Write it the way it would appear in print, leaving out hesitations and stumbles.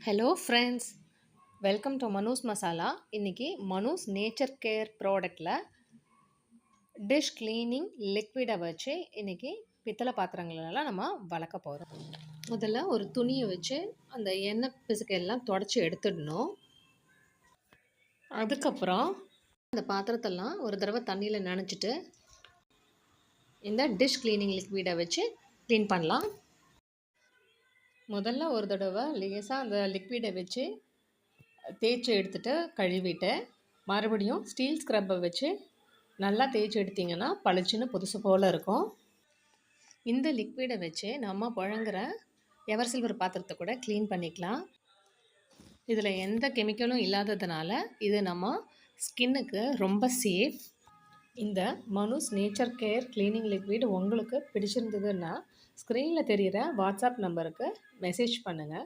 Hello friends, welcome to Manu's Masala. இன்றைக்கி Manu's nature care ப்ராடக்டில் dish cleaning லிக்விடை வச்சு இன்றைக்கி பித்தளை பாத்திரங்களெல்லாம் நம்ம வளர்க்க போகிறோம். முதல்ல ஒரு துணியை வச்சு அந்த எண்ணெய் பிசுக்கெல்லாம் தொடச்சி எடுத்துடணும். அதுக்கப்புறம் அந்த பாத்திரத்தெல்லாம் ஒரு தடவை தண்ணியில் நனைச்சிட்டு இந்த டிஷ் க்ளீனிங் லிக்விடை வச்சு க்ளீன் பண்ணலாம். முதல்ல ஒரு தடவை லேசாக அந்த லிக்விடை வச்சு தேய்ச்சி எடுத்துகிட்டு கழுவிட்டு மறுபடியும் ஸ்டீல் ஸ்க்ரப்பை வச்சு நல்லா தேய்ச்சி எடுத்திங்கன்னா பளிச்சுன்னு புதுசு போல் இருக்கும். இந்த லிக்விடை வச்சு நம்ம புழங்குற எவர் சில்வர் பாத்திரத்தை கூட க்ளீன் பண்ணிக்கலாம். இதில் எந்த கெமிக்கலும் இல்லாததுனால இது நம்ம ஸ்கின்னுக்கு ரொம்ப சேஃப். இந்த மனூஸ் நேச்சர் கேர் க்ளீனிங் லிக்விட் உங்களுக்கு பிடிச்சிருந்ததுன்னா ஸ்க்ரீனில் தெரிகிற வாட்ஸ்அப் நம்பருக்கு மெசேஜ் பண்ணுங்கள்.